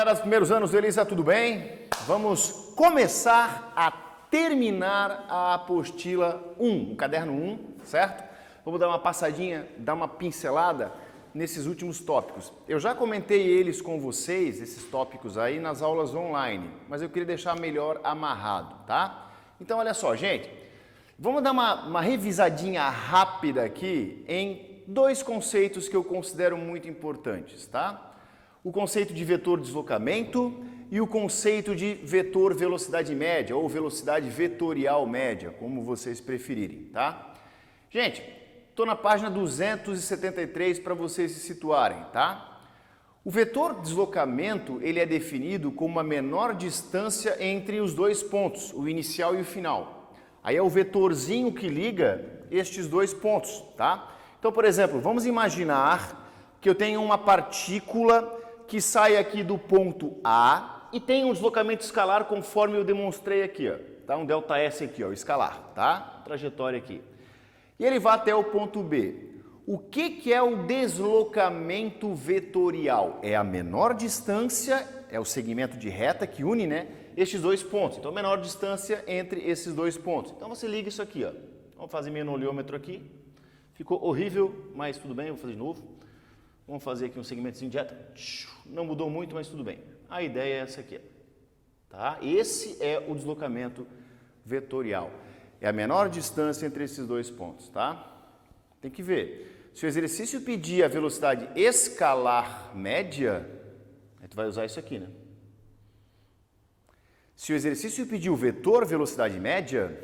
galera dos primeiros anos do Elisa, tudo bem? Vamos começar a terminar a apostila 1, o caderno 1, certo? Vamos dar uma passadinha, dar uma pincelada nesses últimos tópicos. Eu já comentei eles com vocês, esses tópicos aí, nas aulas online, mas eu queria deixar melhor amarrado, tá? Então, olha só, gente, vamos dar uma revisadinha rápida aqui em dois conceitos que eu considero muito importantes, tá? O conceito de vetor deslocamento e o conceito de vetor velocidade média ou velocidade vetorial média, como vocês preferirem, tá? Gente, estou na página 273 para vocês se situarem, tá? O vetor deslocamento, ele é definido como a menor distância entre os dois pontos, o inicial e o final. Aí é o vetorzinho que liga estes dois pontos, tá? Então, por exemplo, vamos imaginar que eu tenho uma partícula que sai aqui do ponto A e tem um deslocamento escalar conforme eu demonstrei aqui, ó, tá? Um ΔS aqui, ó, escalar, tá? Trajetória aqui. E ele vai até o ponto B. O que é o deslocamento vetorial? É a menor distância, é o segmento de reta que une, né, estes dois pontos. Então, a menor distância entre esses dois pontos. Então, você liga isso aqui, ó. Vamos fazer meu oleômetro aqui. Ficou horrível, mas tudo bem, eu vou fazer de novo. Vamos fazer aqui um segmentozinho de reta. Não mudou muito, mas tudo bem. A ideia é essa aqui, tá? Esse é o deslocamento vetorial. É a menor distância entre esses dois pontos, tá? Tem que ver. Se o exercício pedir a velocidade escalar média, aí tu vai usar isso aqui, né? Se o exercício pedir o vetor velocidade média,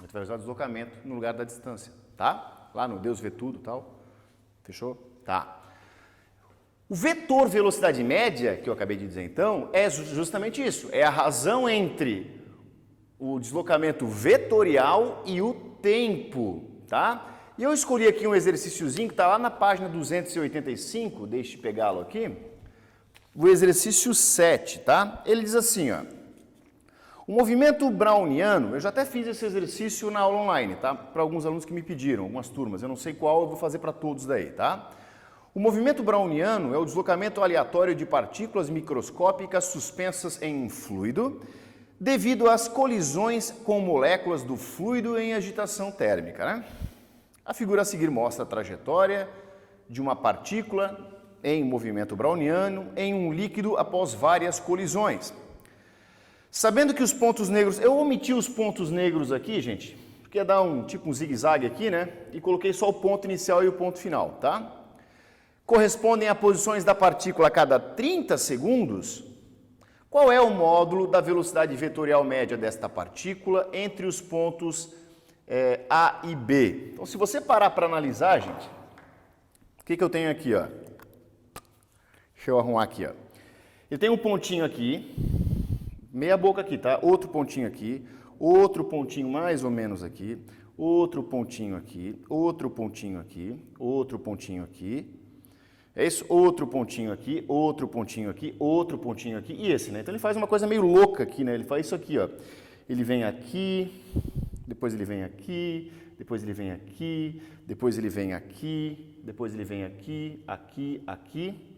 aí tu vai usar o deslocamento no lugar da distância, tá? Lá no Deus vê tudo e tal. Fechou? Tá. O vetor velocidade média, que eu acabei de dizer então, é justamente isso. É a razão entre o deslocamento vetorial e o tempo, tá? E eu escolhi aqui um exercíciozinho que está lá na página 285, deixe eu pegá-lo aqui. O exercício 7, tá? Ele diz assim, ó. O movimento browniano, eu já até fiz esse exercício na aula online, tá? Para alguns alunos que me pediram, algumas turmas, eu não sei qual, eu vou fazer para todos daí, tá? O movimento browniano é o deslocamento aleatório de partículas microscópicas suspensas em um fluido devido às colisões com moléculas do fluido em agitação térmica, né? A figura a seguir mostra a trajetória de uma partícula em movimento browniano em um líquido após várias colisões. Sabendo que os pontos negros... Eu omiti os pontos negros aqui, gente, porque ia dar um zigue-zague aqui, né? E coloquei só o ponto inicial e o ponto final, tá? Correspondem a posições da partícula a cada 30 segundos. Qual é o módulo da velocidade vetorial média desta partícula entre os pontos A e B? Então, se você parar para analisar, gente, o que eu tenho aqui, ó? Deixa eu arrumar aqui, ó. Ele tem um pontinho aqui, meia boca aqui, tá? Outro pontinho aqui, outro pontinho mais ou menos aqui, outro pontinho aqui, outro pontinho aqui, outro pontinho aqui. É isso? Outro pontinho aqui, outro pontinho aqui, outro pontinho aqui e esse, né? Então ele faz uma coisa meio louca aqui, né? Ele faz isso aqui, ó. Ele vem aqui, depois ele vem aqui, depois ele vem aqui, depois ele vem aqui, depois ele vem aqui, aqui, aqui,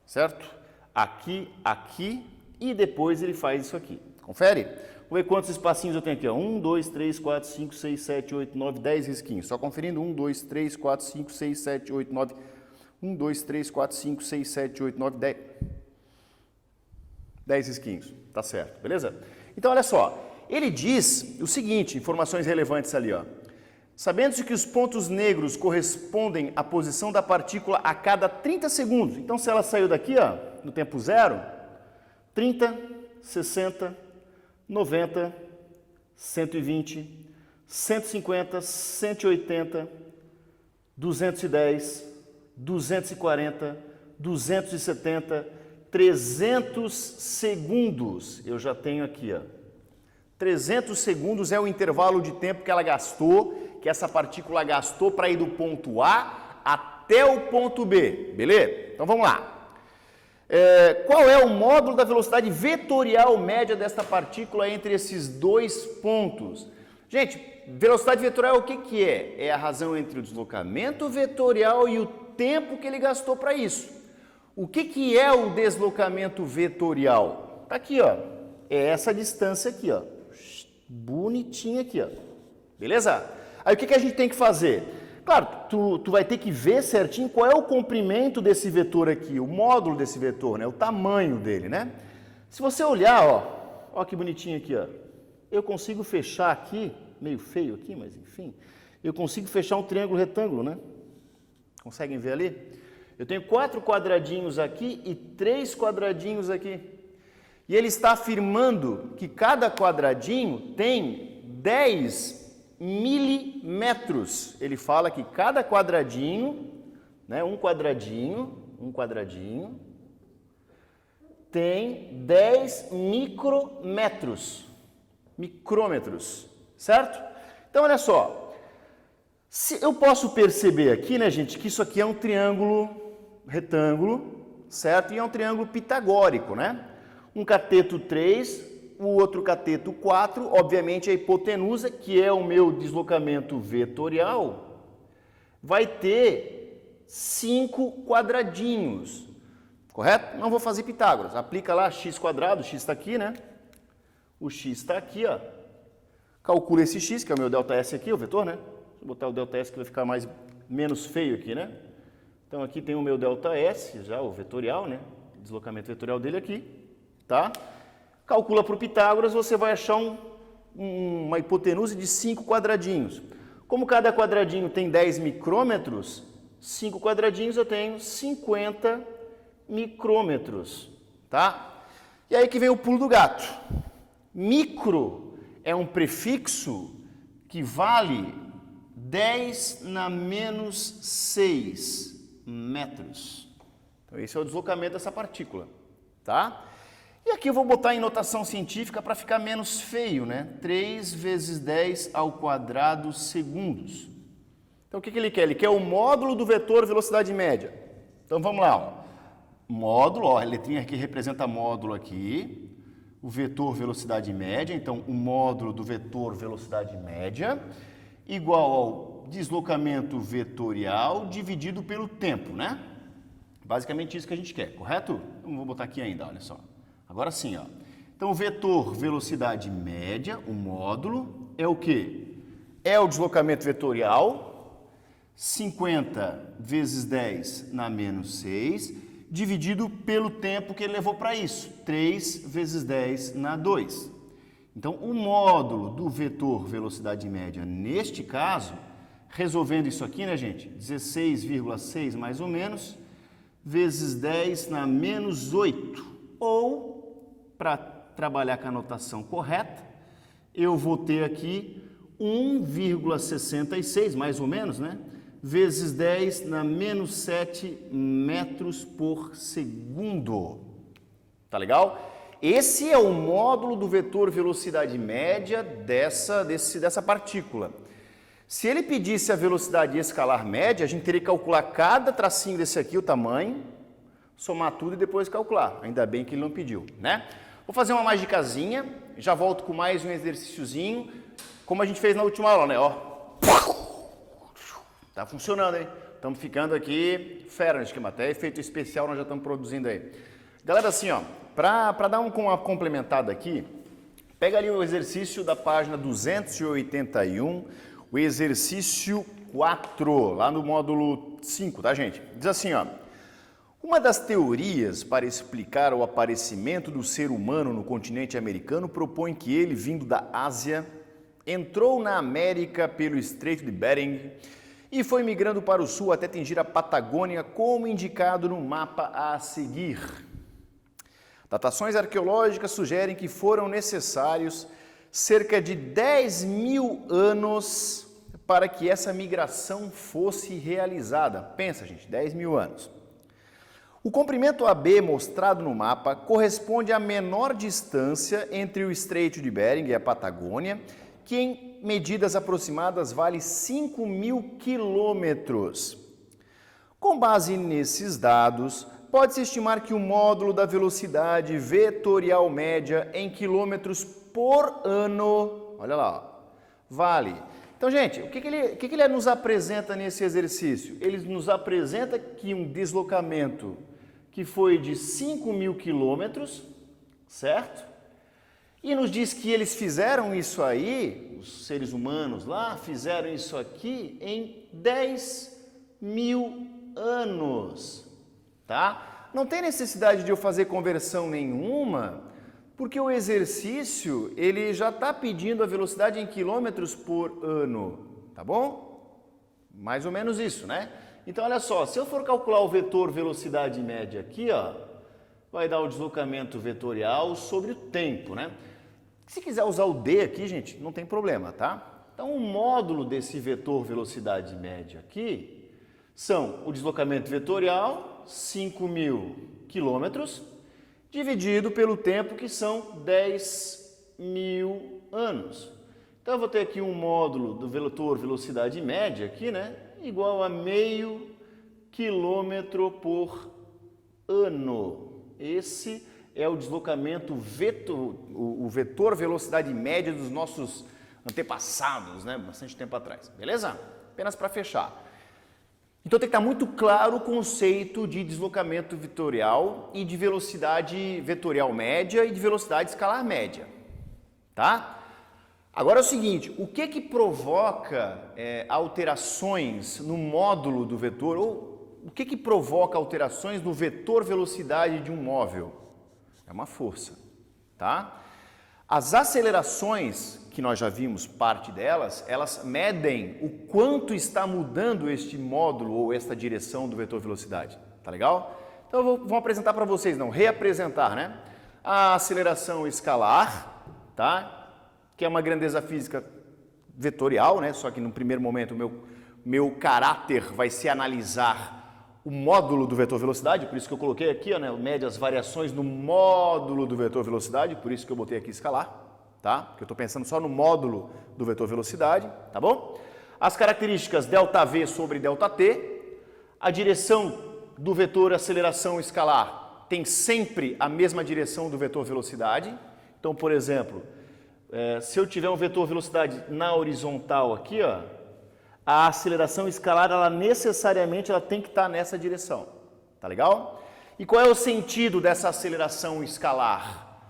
certo? Aqui, aqui e depois ele faz isso aqui. Confere? Vamos ver quantos espacinhos eu tenho aqui, ó. 1, 2, 3, 4, 5, 6, 7, 8, 9, 10 risquinhos. Só conferindo. 1, 2, 3, 4, 5, 6, 7, 8, 9... 1, 2, 3, 4, 5, 6, 7, 8, 9, 10. 10 risquinhos, tá certo, beleza? Então, olha só, ele diz o seguinte, informações relevantes ali, ó. Sabendo-se que os pontos negros correspondem à posição da partícula a cada 30 segundos. Então, se ela saiu daqui, ó, no tempo zero, 30, 60, 90, 120, 150, 180, 210... 240, 270, 300 segundos, eu já tenho aqui, ó. 300 segundos é o intervalo de tempo que ela gastou, que essa partícula gastou para ir do ponto A até o ponto B, beleza? Então vamos lá. Qual é o módulo da velocidade vetorial média desta partícula entre esses dois pontos? Gente, velocidade vetorial o que é? É a razão entre o deslocamento vetorial e o tempo que ele gastou para isso. O que é o deslocamento vetorial? Está aqui, ó. É essa distância aqui, ó. Bonitinha aqui, ó. Beleza? Aí o que a gente tem que fazer? Claro, tu vai ter que ver certinho qual é o comprimento desse vetor aqui, o módulo desse vetor, né? O tamanho dele, né? Se você olhar, ó que bonitinho aqui, ó. Eu consigo fechar aqui, meio feio aqui, mas enfim, eu consigo fechar um triângulo retângulo, né? Conseguem ver ali? Eu tenho 4 quadradinhos aqui e 3 quadradinhos aqui. E ele está afirmando que cada quadradinho tem 10 milímetros. Ele fala que cada quadradinho, né, um quadradinho, tem 10 micrômetros, certo? Então, olha só, se eu posso perceber aqui, né, gente, que isso aqui é um triângulo retângulo, certo? E é um triângulo pitagórico, né? Um cateto 3, o outro cateto 4, obviamente a hipotenusa, que é o meu deslocamento vetorial, vai ter 5 quadradinhos, correto? Não vou fazer Pitágoras, aplica lá x quadrado, o x está aqui, né? O x está aqui, ó. Calcula esse x, que é o meu ΔS aqui, o vetor, né? Deixa eu botar o ΔS que vai ficar menos feio aqui, né? Então aqui tem o meu ΔS, já o vetorial, né? Deslocamento vetorial dele aqui, tá? Calcula para o Pitágoras, você vai achar uma hipotenusa de 5 quadradinhos. Como cada quadradinho tem 10 micrômetros, 5 quadradinhos eu tenho 50 micrômetros, tá? E aí que vem o pulo do gato. Micro é um prefixo que vale 10 na menos 6 metros. Então esse é o deslocamento dessa partícula, tá? E aqui eu vou botar em notação científica para ficar menos feio, né? 3 vezes 10 ao quadrado segundos. Então o que ele quer? Ele quer o módulo do vetor velocidade média. Então vamos lá, ó. Módulo, ó, a letrinha aqui representa módulo aqui. O vetor velocidade média, então o módulo do vetor velocidade média igual ao deslocamento vetorial dividido pelo tempo, né? Basicamente isso que a gente quer, correto? Então vou botar aqui ainda, olha só. Agora sim, ó. Então, o vetor velocidade média, o módulo, é o quê? É o deslocamento vetorial, 50 vezes 10 na menos 6, dividido pelo tempo que ele levou para isso, 3 vezes 10 na 2. Então, o módulo do vetor velocidade média, neste caso, resolvendo isso aqui, né, gente? 16,6 mais ou menos, vezes 10 na menos 8. Ou, para trabalhar com a notação correta, eu vou ter aqui 1,66, mais ou menos, né? Vezes 10 na menos 7 metros por segundo. Tá legal? Esse é o módulo do vetor velocidade média dessa partícula. Se ele pedisse a velocidade escalar média, a gente teria que calcular cada tracinho desse aqui, o tamanho, somar tudo e depois calcular. Ainda bem que ele não pediu, né? Vou fazer uma magicazinha, já volto com mais um exercíciozinho, como a gente fez na última aula, né? Ó. Tá funcionando, hein? Estamos ficando aqui fera no esquema, até efeito especial nós já estamos produzindo aí. Galera, assim, ó, para dar uma complementada aqui, pega ali o exercício da página 281, o exercício 4, lá no módulo 5, tá, gente? Diz assim, ó. Uma das teorias para explicar o aparecimento do ser humano no continente americano propõe que ele, vindo da Ásia, entrou na América pelo Estreito de Bering e foi migrando para o sul até atingir a Patagônia, como indicado no mapa a seguir. Datações arqueológicas sugerem que foram necessários cerca de 10 mil anos para que essa migração fosse realizada. Pensa, gente, 10 mil anos. O comprimento AB mostrado no mapa corresponde à menor distância entre o Estreito de Bering e a Patagônia, que em medidas aproximadas vale 5.000 quilômetros. Com base nesses dados, pode-se estimar que o módulo da velocidade vetorial média em quilômetros por ano, olha lá, vale. Então, gente, o que ele nos apresenta nesse exercício? Ele nos apresenta que um deslocamento que foi de 5.000 quilômetros, certo? E nos diz que eles fizeram isso aí, os seres humanos lá, fizeram isso aqui em 10.000 anos, tá? Não tem necessidade de eu fazer conversão nenhuma, porque o exercício, ele já está pedindo a velocidade em quilômetros por ano, tá bom? Mais ou menos isso, né? Então, olha só, se eu for calcular o vetor velocidade média aqui, ó, vai dar o deslocamento vetorial sobre o tempo, né? Se quiser usar o D aqui, gente, não tem problema, tá? Então, o módulo desse vetor velocidade média aqui são o deslocamento vetorial, 5.000 quilômetros, dividido pelo tempo, que são 10.000 anos. Então, eu vou ter aqui um módulo do vetor velocidade média aqui, né? Igual a meio quilômetro por ano. Esse é o deslocamento o vetor velocidade média dos nossos antepassados, né? Bastante tempo atrás. Beleza? Apenas para fechar. Então tem que estar muito claro o conceito de deslocamento vetorial e de velocidade vetorial média e de velocidade escalar média. Tá? Agora é o seguinte, o que provoca alterações no módulo do vetor, ou o que provoca alterações no vetor velocidade de um móvel? É uma força, tá? As acelerações, que nós já vimos parte delas, elas medem o quanto está mudando este módulo ou esta direção do vetor velocidade, tá legal? Então vou apresentar para vocês, reapresentar, né? A aceleração escalar, tá? Que é uma grandeza física vetorial, né? Só que no primeiro momento o meu caráter vai ser analisar o módulo do vetor velocidade, por isso que eu coloquei aqui, ó, né? Mede as variações no módulo do vetor velocidade, por isso que eu botei aqui escalar, tá? Porque eu estou pensando só no módulo do vetor velocidade, tá bom? As características ΔV sobre ΔT, a direção do vetor aceleração escalar tem sempre a mesma direção do vetor velocidade. Então, por exemplo, se eu tiver um vetor velocidade na horizontal aqui, ó, a aceleração escalar, ela necessariamente tem que estar nessa direção, tá legal? E qual é o sentido dessa aceleração escalar?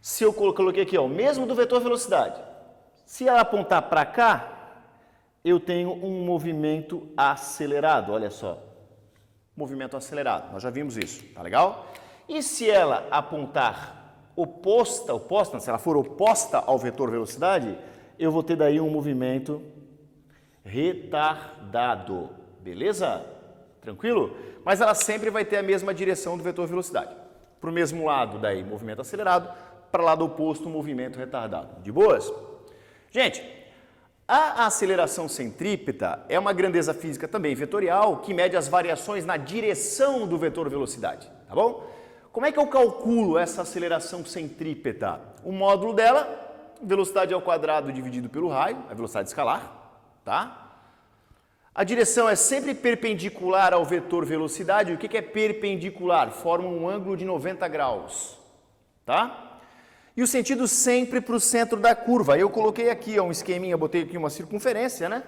Se eu coloquei aqui, ó, o mesmo do vetor velocidade, se ela apontar para cá, eu tenho um movimento acelerado, olha só, movimento acelerado, nós já vimos isso, tá legal? E se ela apontar oposta, se ela for oposta ao vetor velocidade, eu vou ter daí um movimento retardado, beleza? Tranquilo? Mas ela sempre vai ter a mesma direção do vetor velocidade. Para o mesmo lado, daí, movimento acelerado, para o lado oposto, movimento retardado. De boas? Gente, a aceleração centrípeta é uma grandeza física também vetorial que mede as variações na direção do vetor velocidade, tá bom? Como é que eu calculo essa aceleração centrípeta? O módulo dela, velocidade ao quadrado dividido pelo raio, a velocidade escalar, tá? A direção é sempre perpendicular ao vetor velocidade. O que é perpendicular? Forma um ângulo de 90 graus, tá? E o sentido sempre para o centro da curva. Eu coloquei aqui um esqueminha, botei aqui uma circunferência, né?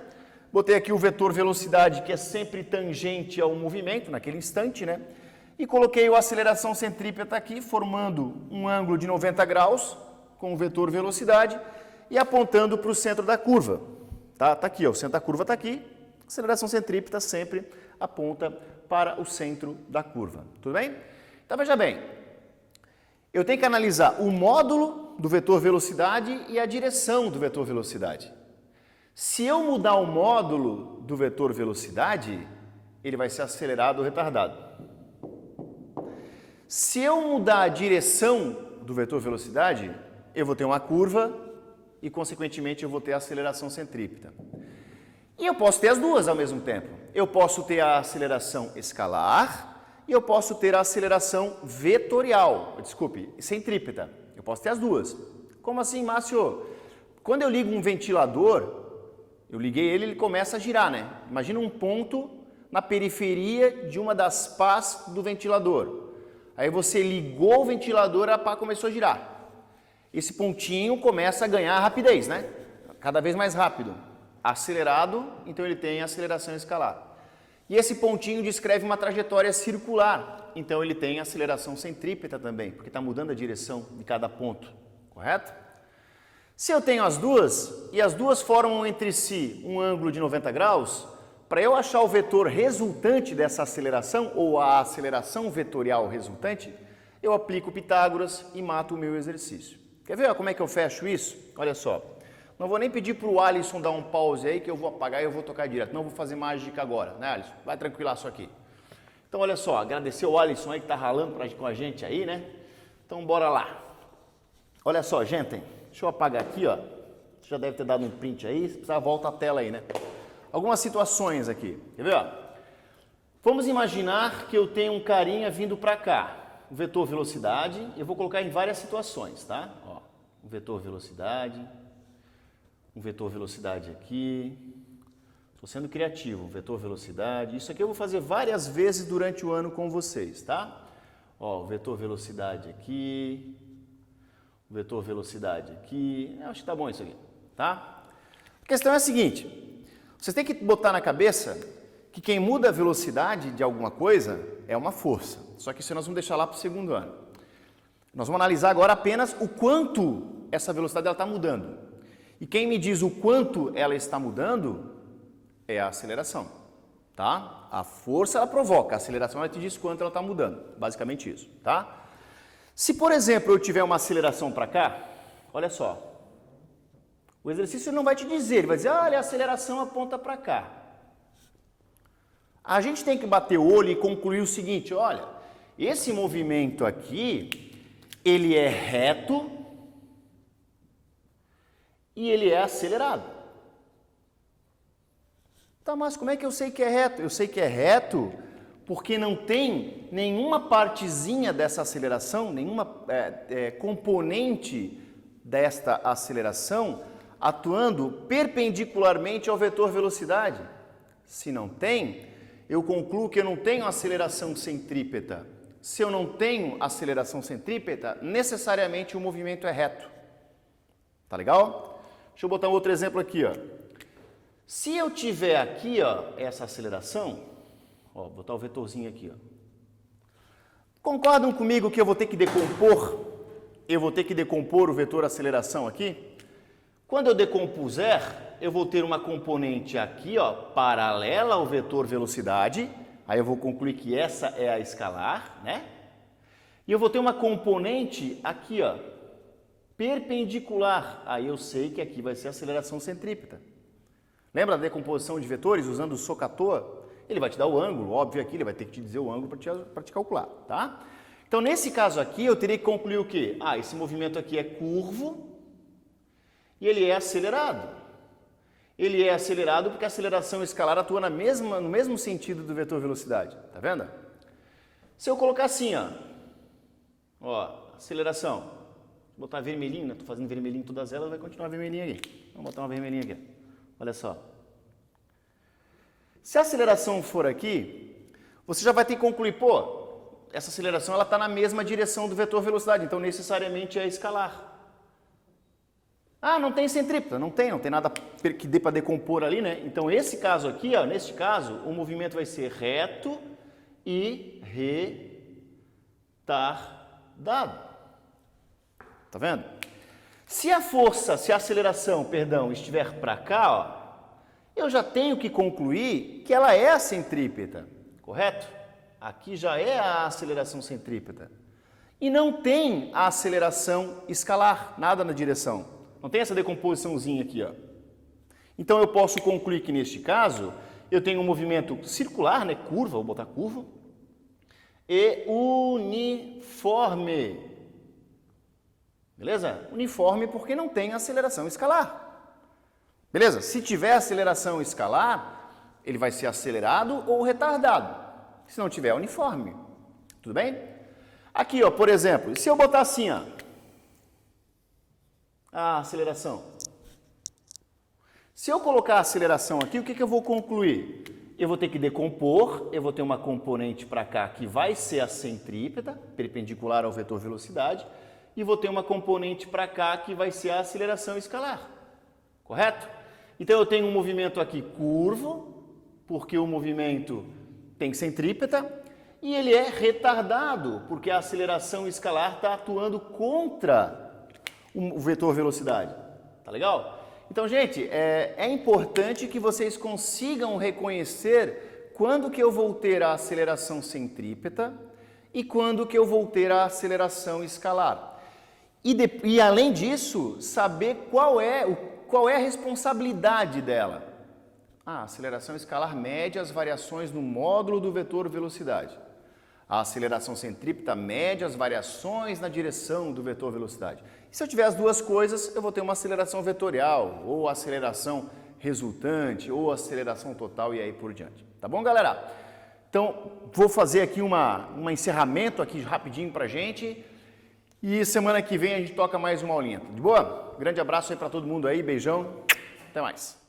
Botei aqui o vetor velocidade, que é sempre tangente ao movimento, naquele instante, né? E coloquei a aceleração centrípeta aqui, formando um ângulo de 90 graus com o vetor velocidade e apontando para o centro da curva. Tá aqui, ó, o centro da curva está aqui, a aceleração centrípeta sempre aponta para o centro da curva. Tudo bem? Então, veja bem, eu tenho que analisar o módulo do vetor velocidade e a direção do vetor velocidade. Se eu mudar o módulo do vetor velocidade, ele vai ser acelerado ou retardado. Se eu mudar a direção do vetor velocidade, eu vou ter uma curva e, consequentemente, eu vou ter a aceleração centrípeta. E eu posso ter as duas ao mesmo tempo. Eu posso ter a aceleração escalar e eu posso ter a aceleração vetorial, centrípeta. Eu posso ter as duas. Como assim, Márcio? Quando eu ligo um ventilador, eu liguei ele começa a girar, né? Imagina um ponto na periferia de uma das pás do ventilador. Aí você ligou o ventilador, a pá começou a girar. Esse pontinho começa a ganhar rapidez, né? Cada vez mais rápido. Acelerado, então ele tem aceleração escalar. E esse pontinho descreve uma trajetória circular. Então ele tem aceleração centrípeta também, porque está mudando a direção de cada ponto, correto? Se eu tenho as duas, e as duas formam entre si um ângulo de 90 graus, para eu achar o vetor resultante dessa aceleração, ou a aceleração vetorial resultante, eu aplico Pitágoras e mato o meu exercício. Quer ver como é que eu fecho isso? Olha só. Não vou nem pedir para o Alisson dar um pause aí, que eu vou apagar e eu vou tocar direto. Não vou fazer mágica agora, né, Alisson? Vai tranquilaço aqui. Então, olha só, agradecer o Alisson aí que tá ralando com a gente aí, né? Então, bora lá. Olha só, gente, deixa eu apagar aqui, ó. Você já deve ter dado um print aí, se precisar, volta a tela aí, né? Algumas situações aqui, quer ver, ó? Vamos imaginar que eu tenho um carinha vindo para cá. O vetor velocidade, eu vou colocar em várias situações, tá? Ó, o vetor velocidade... Um vetor velocidade aqui, estou sendo criativo, um vetor velocidade, isso aqui eu vou fazer várias vezes durante o ano com vocês, tá? Ó, o vetor velocidade aqui, o vetor velocidade aqui, eu acho que tá bom isso aqui, tá? A questão é a seguinte, vocês têm que botar na cabeça que quem muda a velocidade de alguma coisa é uma força, só que isso nós vamos deixar lá para o segundo ano. Nós vamos analisar agora apenas o quanto essa velocidade está mudando. E quem me diz o quanto ela está mudando é a aceleração, tá? A força ela provoca, a aceleração ela te diz quanto ela está mudando, basicamente isso, tá? Se, por exemplo, eu tiver uma aceleração para cá, olha só, o exercício não vai te dizer, ele vai dizer, olha, a aceleração aponta para cá. A gente tem que bater o olho e concluir o seguinte, olha, esse movimento aqui, ele é reto, e ele é acelerado. Tá, mas como é que eu sei que é reto? Eu sei que é reto porque não tem nenhuma partezinha dessa aceleração, nenhuma componente desta aceleração atuando perpendicularmente ao vetor velocidade. Se não tem, eu concluo que eu não tenho aceleração centrípeta. Se eu não tenho aceleração centrípeta, necessariamente o movimento é reto. Tá legal? Deixa eu botar um outro exemplo aqui, ó. Se eu tiver aqui, ó, essa aceleração, ó, vou botar o vetorzinho aqui, ó. Concordam comigo que eu vou ter que decompor? Eu vou ter que decompor o vetor aceleração aqui? Quando eu decompuser, eu vou ter uma componente aqui, ó, paralela ao vetor velocidade. Aí eu vou concluir que essa é a escalar, né? E eu vou ter uma componente aqui, ó, perpendicular, aí eu sei que aqui vai ser a aceleração centrípeta. Lembra da decomposição de vetores usando o SOHCAHTOA? Ele vai te dar o ângulo, óbvio aqui, ele vai ter que te dizer o ângulo para te calcular, tá? Então, nesse caso aqui, eu teria que concluir o quê? Ah, esse movimento aqui é curvo e ele é acelerado. Ele é acelerado porque a aceleração escalar atua no mesmo sentido do vetor velocidade, tá vendo? Se eu colocar assim, ó, aceleração, vou botar vermelhinho, né? Estou fazendo vermelhinho em todas elas, vai continuar vermelhinho aqui. Vamos botar uma vermelhinha aqui. Olha só. Se a aceleração for aqui, você já vai ter que concluir, pô, essa aceleração ela está na mesma direção do vetor velocidade, então necessariamente é escalar. Ah, não tem centrípeta, não tem nada que dê para decompor ali, né? Então esse caso aqui, ó, neste caso, o movimento vai ser reto e retardado. Tá vendo? Se a aceleração, estiver para cá, ó, eu já tenho que concluir que ela é centrípeta, correto? Aqui já é a aceleração centrípeta. E não tem a aceleração escalar, nada na direção. Não tem essa decomposiçãozinha aqui, ó. Então eu posso concluir que neste caso, eu tenho um movimento circular, né, curva, vou botar curva, e uniforme. Beleza? Uniforme porque não tem aceleração escalar. Beleza? Se tiver aceleração escalar, ele vai ser acelerado ou retardado. Se não tiver, uniforme. Tudo bem? Aqui, ó, por exemplo, se eu botar assim, ó, a aceleração. Se eu colocar a aceleração aqui, o que eu vou concluir? Eu vou ter que decompor, eu vou ter uma componente para cá que vai ser a centrípeta, perpendicular ao vetor velocidade, e vou ter uma componente para cá que vai ser a aceleração escalar. Correto? Então eu tenho um movimento aqui curvo porque o movimento tem centrípeta, e ele é retardado, porque a aceleração escalar está atuando contra o vetor velocidade. Tá legal? Então, gente, é importante que vocês consigam reconhecer quando que eu vou ter a aceleração centrípeta e quando que eu vou ter a aceleração escalar. E além disso, saber qual é a responsabilidade dela. A aceleração escalar mede as variações no módulo do vetor velocidade. A aceleração centrípeta mede as variações na direção do vetor velocidade. E se eu tiver as duas coisas, eu vou ter uma aceleração vetorial, ou aceleração resultante, ou aceleração total e aí por diante. Tá bom, galera? Então, vou fazer aqui um encerramento aqui rapidinho pra gente. E semana que vem a gente toca mais uma aulinha. De boa? Grande abraço aí para todo mundo aí, beijão. Até mais.